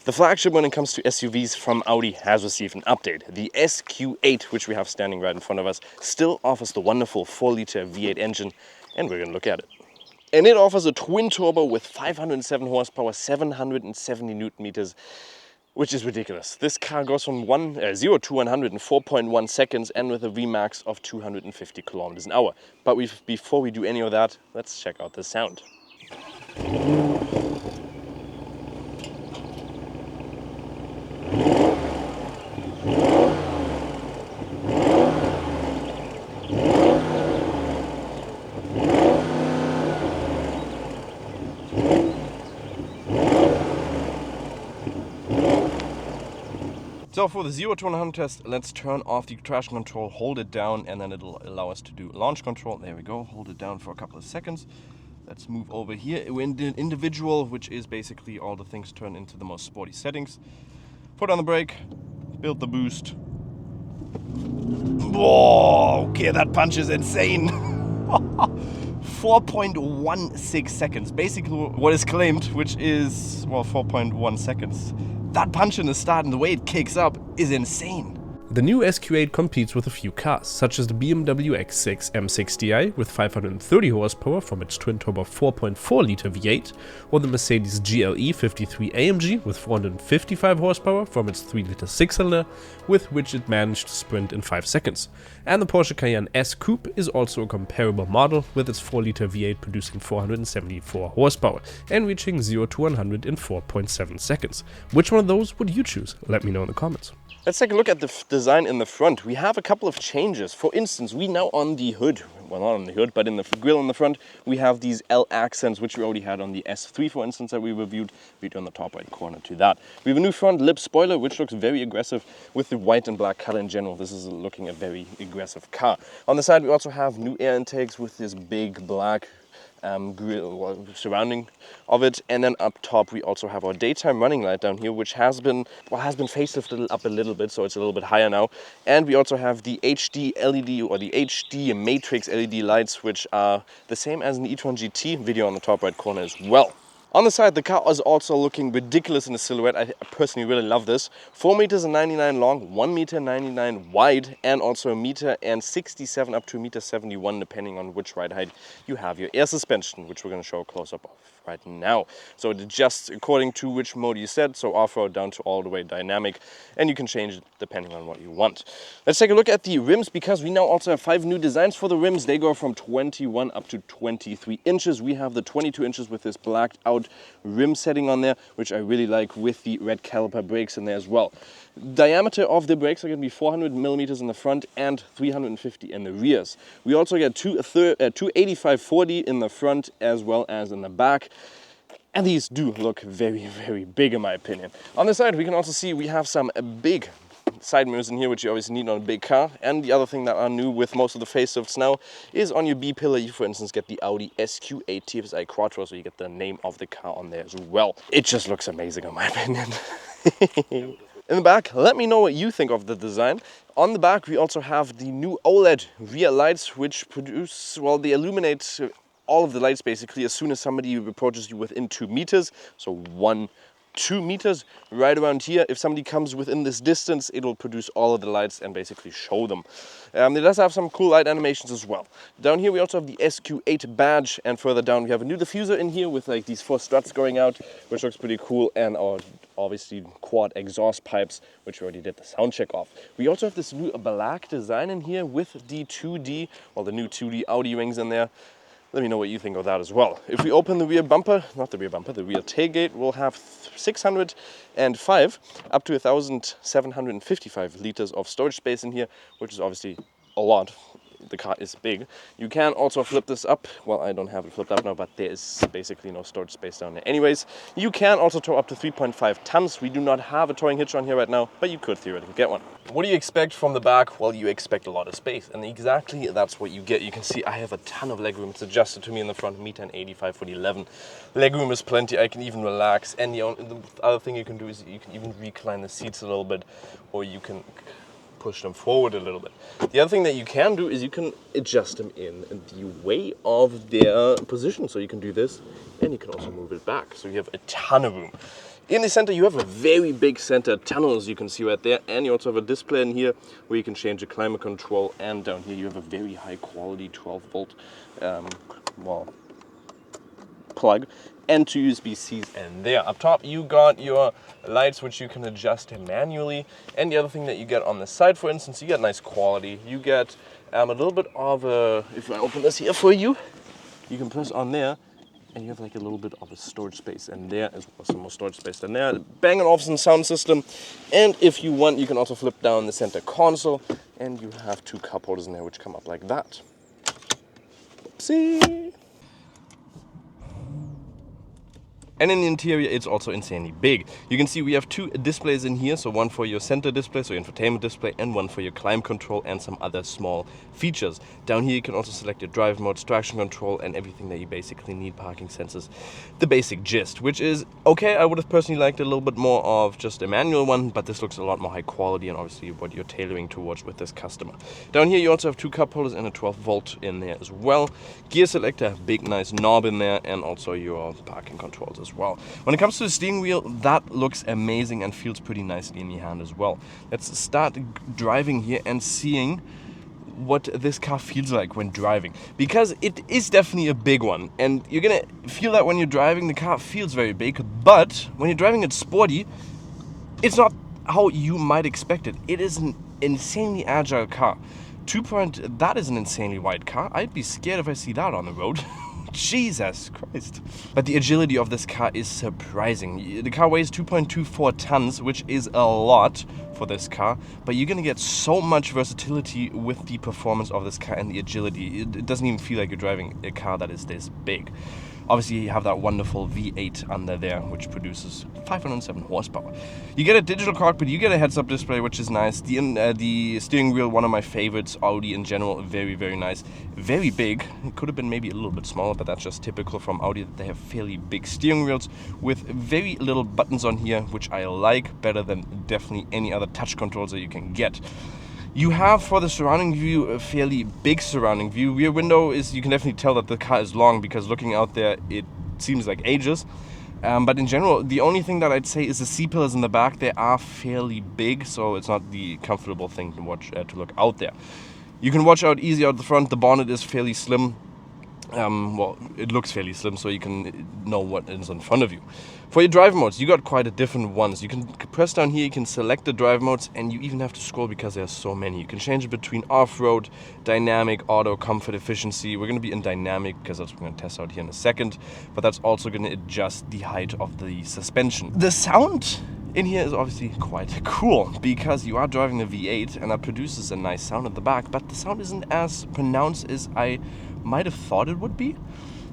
The flagship when it comes to SUVs from Audi has received an update. The SQ8, which we have standing right in front of us, still offers the wonderful 4-liter V8 engine, and we're going to look at it. And it offers a twin turbo with 507 horsepower, 770 newton meters, which is ridiculous. This car goes from 0 to 100 in 4.1 seconds and with a Vmax of 250 kilometers an hour. But before we do any of that, let's check out the sound. So for the 0 to 100 test, let's turn off the traction control, hold it down, and then it'll allow us to do launch control. There we go, hold it down for a couple of seconds. Let's move over here. We're in the individual, which is basically all the things turned into the most sporty settings. Put on the brake, build the boost. Whoa, okay, that punch is insane. 4.16 seconds, basically what is claimed, which is, well, 4.1 seconds. That punch in the start and the way it kicks up is insane. The new SQ8 competes with a few cars, such as the BMW X6 M60i with 530 horsepower from its twin-turbo 4.4-liter V8, or the Mercedes GLE 53 AMG with 455 horsepower from its 3-liter 6-cylinder, with which it managed to sprint in 5 seconds. And the Porsche Cayenne S Coupe is also a comparable model, with its 4-liter V8 producing 474 horsepower and reaching 0 to 100 in 4.7 seconds. Which one of those would you choose? Let me know in the comments. Let's take a look at the design in the front. We have a couple of changes. For instance, we now on the hood, well, not on the hood, but in the grille in the front, we have these L accents, which we already had on the S3, for instance, that we reviewed. Video on the top right corner to that. We have a new front lip spoiler, which looks very aggressive with the white and black color in general. This is looking a very aggressive car. On the side, we also have new air intakes with this big black grill surrounding of it, and then up top we also have our daytime running light down here, which has been facelifted up a little bit, so it's a little bit higher now. And we also have the HD LED or the HD matrix LED lights, which are the same as an e-tron GT. Video on the top right corner as well. On the side, the car is also looking ridiculous in the silhouette. I personally really love this. 4 meters and 99 long, 1 meter 99 wide, and also 1 meter and 67 up to 1 meter 71, depending on which ride height you have your air suspension, which we're going to show a close-up of right now. So it adjusts according to which mode you set, so off-road down to all the way dynamic, and you can change it depending on what you want. Let's take a look at the rims, because we now also have 5 new designs for the rims. They go from 21 up to 23 inches. We have the 22 inches with this blacked out rim setting on there, which I really like, with the red caliper brakes in there as well. Diameter of the brakes are going to be 400 millimeters in the front and 350 in the rears. We also get two 85/40 in the front as well as in the back. And these do look very, very big in my opinion. On the side, we can also see we have some big side mirrors in here, which you always need on a big car. And the other thing that are new with most of the facelifts now is on your B-pillar, you for instance get the Audi SQ8 TFSI Quattro, so you get the name of the car on there as well. It just looks amazing in my opinion. In the back, let me know what you think of the design. On the back, we also have the new OLED rear lights, which produce, well, they illuminate all of the lights basically as soon as somebody approaches you within 2 meters. So 2 meters right around here. If somebody comes within this distance, it'll produce all of the lights and basically show them. It does have some cool light animations as well. Down here we also have the SQ8 badge, and further down we have a new diffuser in here with like these 4 struts going out, which looks pretty cool, and our obviously quad exhaust pipes, which we already did the sound check off. We also have this new black design in here with the 2D, well, the new 2D Audi wings in there. Let me know what you think of that as well. If we open the rear bumper, not the rear bumper, the rear tailgate, we'll have 605 up to 1,755 liters of storage space in here, which is obviously a lot. The car is big. You can also flip this up. Well, I don't have it flipped up now, but there is basically no storage space down there. Anyways, you can also tow up to 3.5 tons. We do not have a towing hitch on here right now, but you could theoretically get one. What do you expect from the back? Well, you expect a lot of space, and exactly that's what you get. You can see I have a ton of legroom. It's adjusted to me in the front, 1.85 for the 11. Legroom is plenty. I can even relax, and the other thing you can do is you can even recline the seats a little bit, or you can push them forward a little bit. The other thing that you can do is you can adjust them in the way of their position. So you can do this, and you can also move it back. So you have a ton of room. In the center you have a very big center tunnel, as you can see right there, and you also have a display in here where you can change the climate control, and down here you have a very high quality 12 volt plug and 2 USB-Cs, and there up top you got your lights which you can adjust manually. And the other thing that you get on the side, for instance, you get nice quality. You get a little bit of a, if I open this here for you, you can press on there and you have like a little bit of a storage space, and there is some more storage space than there. Bang & Olufsen sound system, and if you want you can also flip down the center console and you have 2 cup holders in there which come up like that. Oopsie. And in the interior it's also insanely big. You can see we have 2 displays in here, so one for your center display, so your infotainment display, and one for your climate control and some other small features. Down here you can also select your drive mode, traction control, and everything that you basically need, parking sensors. The basic gist, which is okay. I would have personally liked a little bit more of just a manual one, but this looks a lot more high quality and obviously what you're tailoring towards with this customer. Down here you also have 2 cup holders and a 12 volt in there as well. Gear selector, big nice knob in there, and also your parking controls as well. When it comes to the steering wheel, that looks amazing and feels pretty nicely in the hand as well. Let's start driving here and seeing what this car feels like when driving, because it is definitely a big one, and you're gonna feel that when you're driving. The car feels very big, but when you're driving it sporty, it's not how you might expect it. It is an insanely agile car. That is an insanely wide car. I'd be scared if I see that on the road. Jesus Christ. But the agility of this car is surprising. The car weighs 2.24 tons, which is a lot for this car, but you're gonna get so much versatility with the performance of this car and the agility. It doesn't even feel like you're driving a car that is this big. Obviously you have that wonderful V8 under there, which produces 507 horsepower. You get a digital cockpit, you get a heads-up display, which is nice. The steering wheel, one of my favorites. Audi in general, very, very nice. Very big. It could have been maybe a little bit smaller, but that's just typical from Audi, that they have fairly big steering wheels with very little buttons on here, which I like better than definitely any other touch controls that you can get. You have, for the surrounding view, a fairly big surrounding view. Rear window is, you can definitely tell that the car is long, because looking out there it seems like ages. But in general, the only thing that I'd say is the C-pillars in the back. They are fairly big, so it's not the comfortable thing to watch to look out there. You can watch out easy out the front. The bonnet is fairly slim. Well, it looks fairly slim, so you can know what is in front of you. For your drive modes, you got quite a different ones. You can press down here, you can select the drive modes, and you even have to scroll because there are so many. You can change it between off-road, dynamic, auto, comfort, efficiency. We're going to be in dynamic because that's what we're going to test out here in a second, but that's also going to adjust the height of the suspension. The sound in here is obviously quite cool, because you are driving a V8 and that produces a nice sound at the back, but the sound isn't as pronounced as I might have thought it would be,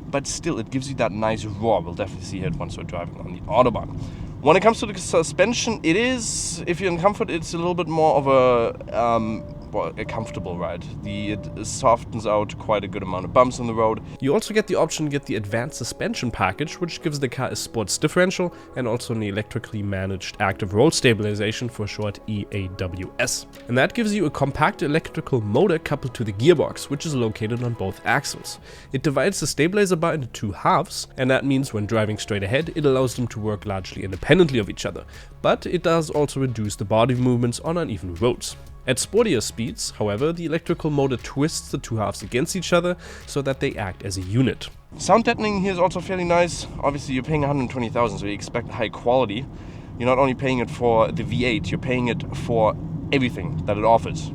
but still it gives you that nice roar. We'll definitely see it once we're driving on the Autobahn. When it comes to the suspension, it is, if you're in comfort, it's a little bit more of a comfortable ride. It softens out quite a good amount of bumps on the road. You also get the option to get the advanced suspension package, which gives the car a sports differential and also an electrically managed active roll stabilization, for short EAWS. And that gives you a compact electrical motor coupled to the gearbox, which is located on both axles. It divides the stabilizer bar into 2 halves, and that means when driving straight ahead, it allows them to work largely independently of each other. But it does also reduce the body movements on uneven roads. At sportier speeds, however, the electrical motor twists the 2 halves against each other so that they act as a unit. Sound deadening here is also fairly nice. Obviously you're paying 120,000, so you expect high quality. You're not only paying it for the V8, you're paying it for everything that it offers.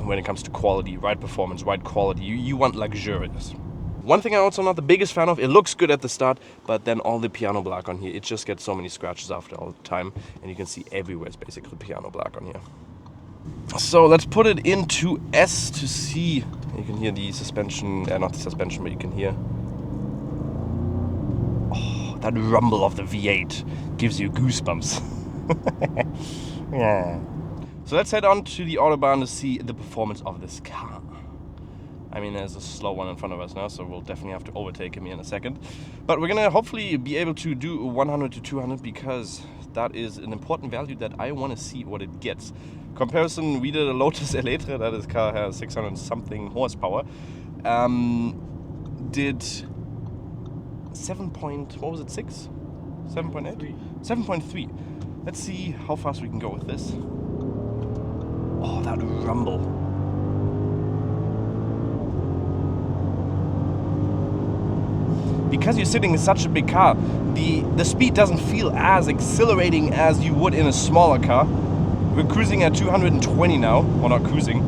When it comes to quality, ride performance, ride quality, you want luxurious. One thing I'm also not the biggest fan of, it looks good at the start, but then all the piano black on here, it just gets so many scratches after all the time, and you can see everywhere is basically piano black on here. So let's put it into S to see. You can hear the suspension, not the suspension, but you can hear, oh, that rumble of the V8 gives you goosebumps. Yeah. So let's head on to the Autobahn to see the performance of this car. I mean, there's a slow one in front of us now, so we'll definitely have to overtake him here in a second. But we're gonna hopefully be able to do 100 to 200, because that is an important value that I want to see what it gets. Comparison, we did a Lotus Eletre, that is car has 600 something horsepower. Did 7 point, what was it, 6? 7.8? 7.3. Let's see how fast we can go with this. Oh, that rumble. Because you're sitting in such a big car, the speed doesn't feel as exhilarating as you would in a smaller car. We're cruising at 220 now, well not cruising,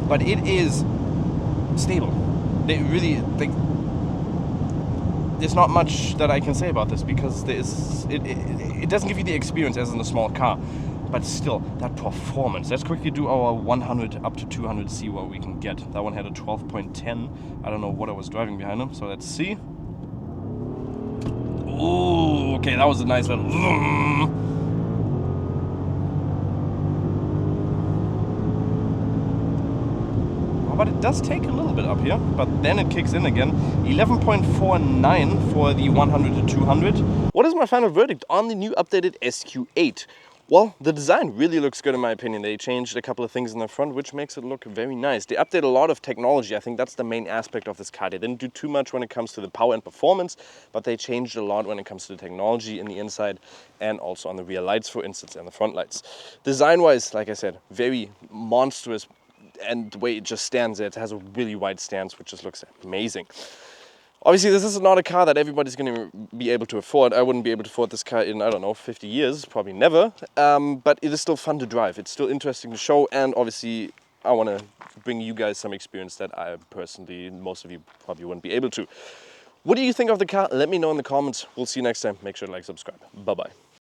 but it is stable. There's not much that I can say about this because it doesn't give you the experience as in a small car. But still, that performance. Let's quickly do our 100 up to 200, see what we can get. That one had a 12.10. I don't know what I was driving behind him, so let's see. Ooh, okay, that was a nice little... Oh, but it does take a little bit up here, but then it kicks in again. 11.49 for the 100 to 200. What is my final verdict on the new updated SQ8? Well, the design really looks good in my opinion. They changed a couple of things in the front, which makes it look very nice. They update a lot of technology. I think that's the main aspect of this car. They didn't do too much when it comes to the power and performance, but they changed a lot when it comes to the technology in the inside and also on the rear lights, for instance, and the front lights. Design-wise, like I said, very monstrous, and the way it just stands there, it has a really wide stance, which just looks amazing. Obviously, this is not a car that everybody's going to be able to afford. I wouldn't be able to afford this car in, I don't know, 50 years, probably never. But it is still fun to drive. It's still interesting to show, and obviously, I want to bring you guys some experience that I personally, most of you probably wouldn't be able to. What do you think of the car? Let me know in the comments. We'll see you next time. Make sure to like, subscribe. Bye-bye.